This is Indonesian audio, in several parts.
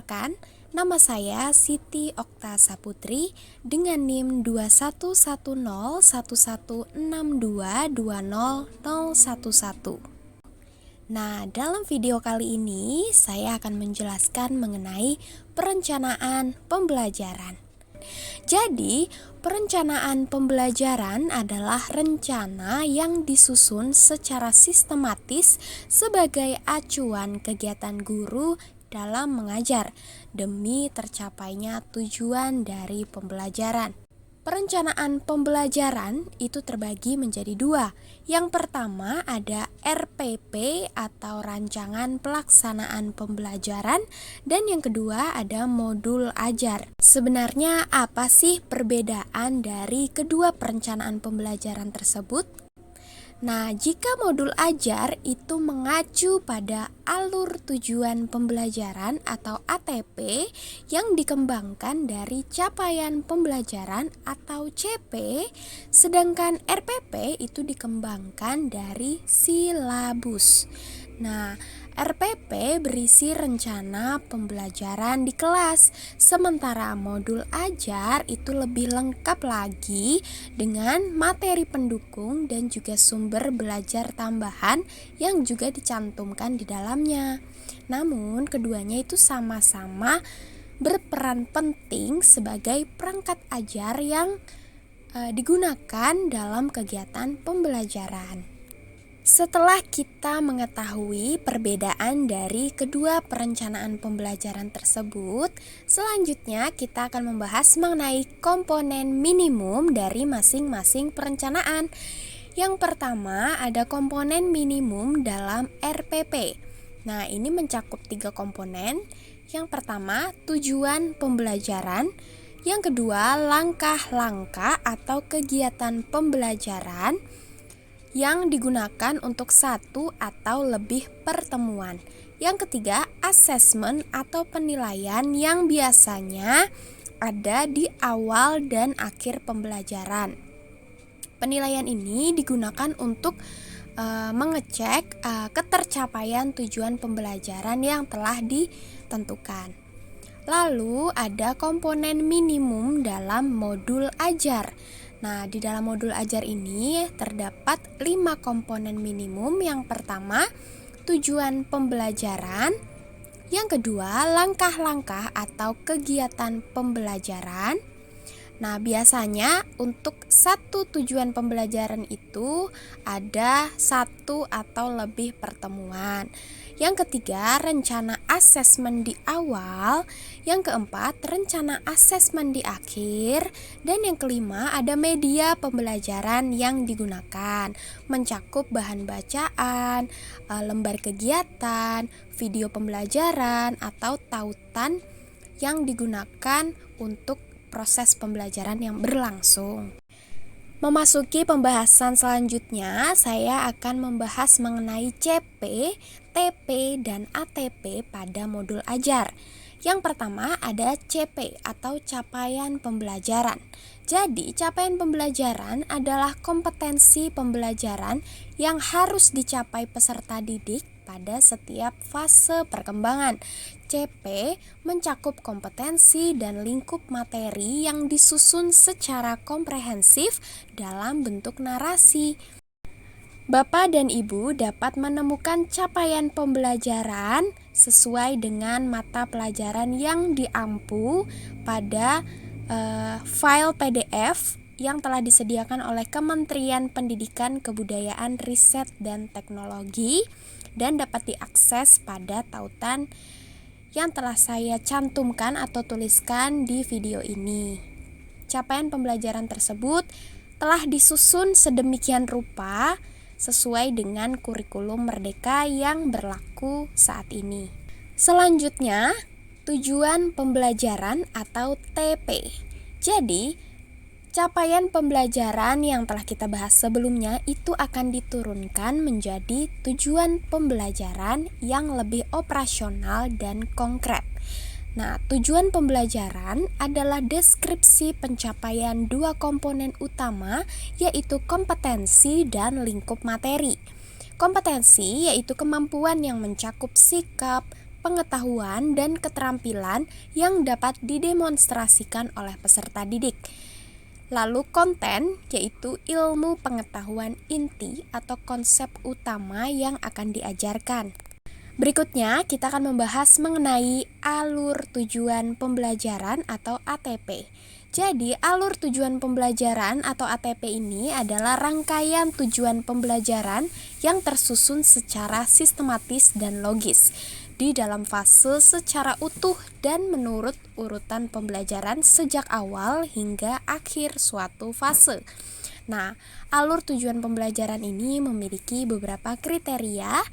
Perkenalkan, nama saya Siti Okta Saputri dengan NIM 21101162200011. Nah, dalam video kali ini saya akan menjelaskan mengenai perencanaan pembelajaran. Jadi, perencanaan pembelajaran adalah rencana yang disusun secara sistematis sebagai acuan kegiatan guru dalam mengajar demi tercapainya tujuan dari pembelajaran. Perencanaan pembelajaran itu terbagi menjadi dua. Yang pertama ada RPP atau Rancangan Pelaksanaan Pembelajaran, dan yang kedua ada modul ajar. Sebenarnya apa sih perbedaan dari kedua perencanaan pembelajaran tersebut? Nah, jika modul ajar itu mengacu pada alur tujuan pembelajaran atau ATP yang dikembangkan dari capaian pembelajaran atau CP, sedangkan RPP itu dikembangkan dari silabus. Nah, RPP berisi rencana pembelajaran di kelas, sementara modul ajar itu lebih lengkap lagi dengan materi pendukung dan juga sumber belajar tambahan yang juga dicantumkan di dalamnya. Namun, keduanya itu sama-sama berperan penting sebagai perangkat ajar yang digunakan dalam kegiatan pembelajaran. Setelah kita mengetahui perbedaan dari kedua perencanaan pembelajaran tersebut, selanjutnya kita akan membahas mengenai komponen minimum dari masing-masing perencanaan. Yang pertama ada komponen minimum dalam RPP. Nah, ini mencakup 3 komponen. Yang pertama, tujuan pembelajaran. Yang kedua, langkah-langkah atau kegiatan pembelajaran yang digunakan untuk satu atau lebih pertemuan. Yang ketiga, asesmen atau penilaian yang biasanya ada di awal dan akhir pembelajaran. Penilaian ini digunakan untuk mengecek ketercapaian tujuan pembelajaran yang telah ditentukan. Lalu ada komponen minimum dalam modul ajar. Nah, di dalam modul ajar ini terdapat 5 komponen minimum. Yang pertama, tujuan pembelajaran. Yang kedua, langkah-langkah atau kegiatan pembelajaran. Nah, biasanya untuk satu tujuan pembelajaran itu ada 1 atau lebih pertemuan. Yang ketiga, rencana asesmen di awal. Yang keempat, rencana asesmen di akhir. Dan yang kelima, ada media pembelajaran yang digunakan, mencakup bahan bacaan, lembar kegiatan, video pembelajaran, atau tautan yang digunakan untuk proses pembelajaran yang berlangsung. Memasuki pembahasan selanjutnya, saya akan membahas mengenai CP, TP, dan ATP pada modul ajar. Yang pertama ada CP atau capaian pembelajaran. Jadi, capaian pembelajaran adalah kompetensi pembelajaran yang harus dicapai peserta didik pada setiap fase perkembangan. CP mencakup kompetensi dan lingkup materi yang disusun secara komprehensif dalam bentuk narasi. Bapak dan Ibu dapat menemukan capaian pembelajaran sesuai dengan mata pelajaran yang diampu pada file PDF yang telah disediakan oleh Kementerian Pendidikan, Kebudayaan, Riset, dan Teknologi dan dapat diakses pada tautan yang telah saya cantumkan atau tuliskan di video ini. Capaian pembelajaran tersebut telah disusun sedemikian rupa sesuai dengan kurikulum Merdeka yang berlaku saat ini. Selanjutnya, tujuan pembelajaran atau TP. Jadi, capaian pembelajaran yang telah kita bahas sebelumnya itu akan diturunkan menjadi tujuan pembelajaran yang lebih operasional dan konkret. Nah, tujuan pembelajaran adalah deskripsi pencapaian 2 komponen utama, yaitu kompetensi dan lingkup materi. Kompetensi yaitu kemampuan yang mencakup sikap, pengetahuan dan keterampilan yang dapat didemonstrasikan oleh peserta didik. Lalu konten yaitu ilmu pengetahuan inti atau konsep utama yang akan diajarkan. Berikutnya kita akan membahas mengenai alur tujuan pembelajaran atau ATP. Jadi alur tujuan pembelajaran atau ATP ini adalah rangkaian tujuan pembelajaran yang tersusun secara sistematis dan logis di dalam fase secara utuh dan menurut urutan pembelajaran sejak awal hingga akhir suatu fase. Nah, alur tujuan pembelajaran ini memiliki beberapa kriteria.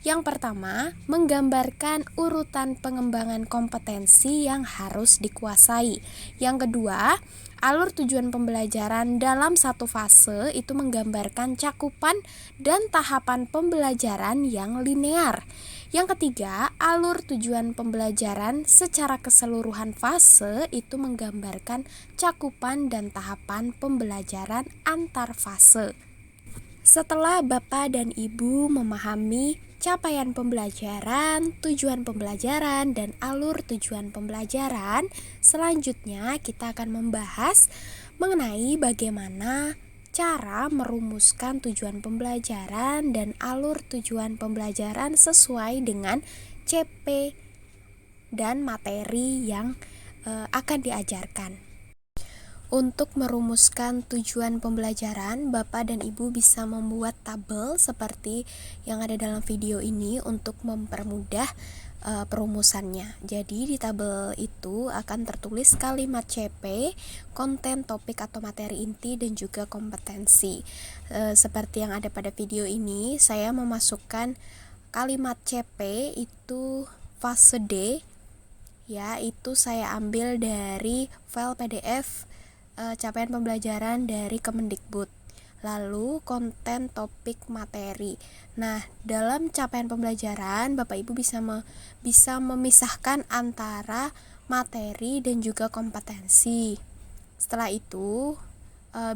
Yang pertama, menggambarkan urutan pengembangan kompetensi yang harus dikuasai. Yang kedua, alur tujuan pembelajaran dalam satu fase itu menggambarkan cakupan dan tahapan pembelajaran yang linear. Yang ketiga, alur tujuan pembelajaran secara keseluruhan fase itu menggambarkan cakupan dan tahapan pembelajaran antar fase. Setelah Bapak dan Ibu memahami capaian pembelajaran, tujuan pembelajaran, dan alur tujuan pembelajaran, selanjutnya kita akan membahas mengenai bagaimana cara merumuskan tujuan pembelajaran dan alur tujuan pembelajaran sesuai dengan CP dan materi yang akan diajarkan. Untuk merumuskan tujuan pembelajaran, Bapak dan Ibu bisa membuat tabel seperti yang ada dalam video ini untuk mempermudah perumusannya. Jadi di tabel itu akan tertulis kalimat CP, konten, topik atau materi inti, dan juga kompetensi. Seperti yang ada pada video ini, saya memasukkan kalimat CP itu fase D, ya, itu saya ambil dari file PDF capaian pembelajaran dari Kemendikbud. Lalu konten, topik, materi. Nah, dalam capaian pembelajaran Bapak Ibu bisa memisahkan antara materi dan juga kompetensi. Setelah itu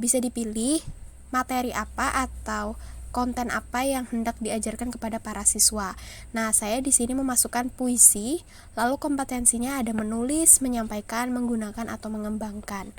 bisa dipilih materi apa atau konten apa yang hendak diajarkan kepada para siswa. Nah, saya di sini memasukkan puisi, lalu kompetensinya ada menulis, menyampaikan, menggunakan atau mengembangkan.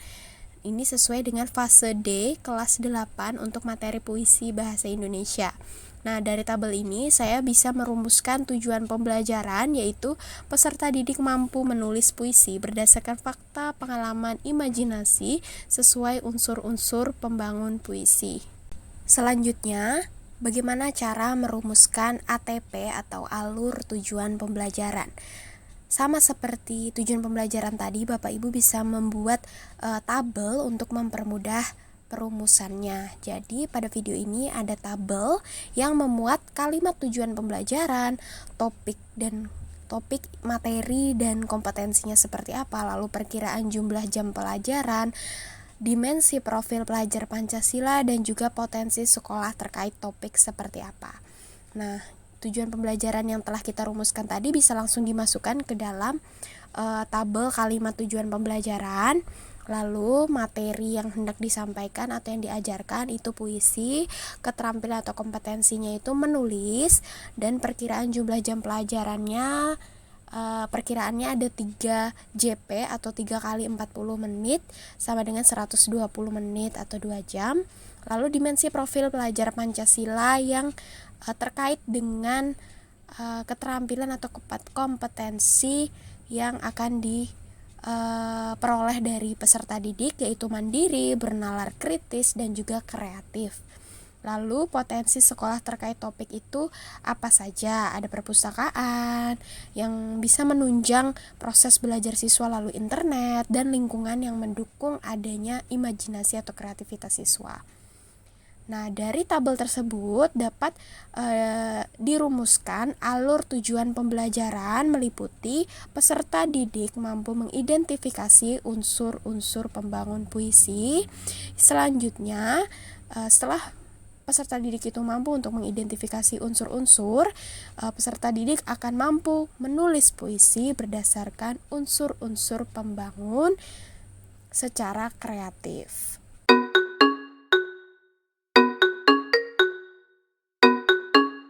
Ini sesuai dengan fase D kelas 8 untuk materi puisi bahasa Indonesia. Nah, dari tabel ini saya bisa merumuskan tujuan pembelajaran, yaitu peserta didik mampu menulis puisi berdasarkan fakta, pengalaman, imajinasi sesuai unsur-unsur pembangun puisi. Selanjutnya, bagaimana cara merumuskan ATP atau alur tujuan pembelajaran? Sama seperti tujuan pembelajaran tadi, Bapak Ibu bisa membuat tabel untuk mempermudah perumusannya. Jadi pada video ini ada tabel yang memuat kalimat tujuan pembelajaran, topik, materi dan kompetensinya seperti apa, lalu perkiraan jumlah jam pelajaran, dimensi profil pelajar Pancasila, dan juga potensi sekolah terkait topik seperti apa. Nah, tujuan pembelajaran yang telah kita rumuskan tadi bisa langsung dimasukkan ke dalam tabel kalimat tujuan pembelajaran. Lalu materi yang hendak disampaikan atau yang diajarkan itu puisi, keterampilan atau kompetensinya itu menulis, dan perkiraan jumlah jam pelajarannya perkiraannya ada 3 JP atau 3 kali 40 menit sama dengan 120 menit atau 2 jam. Lalu dimensi profil pelajar Pancasila yang terkait dengan keterampilan atau kompetensi yang akan diperoleh dari peserta didik, yaitu mandiri, bernalar kritis, dan juga kreatif. Lalu potensi sekolah terkait topik itu apa saja? Ada perpustakaan yang bisa menunjang proses belajar siswa, lalu internet, dan lingkungan yang mendukung adanya imajinasi atau kreativitas siswa. Nah, dari tabel tersebut dapat dirumuskan alur tujuan pembelajaran meliputi peserta didik mampu mengidentifikasi unsur-unsur pembangun puisi. Selanjutnya, setelah peserta didik itu mampu untuk mengidentifikasi unsur-unsur, peserta didik akan mampu menulis puisi berdasarkan unsur-unsur pembangun secara kreatif.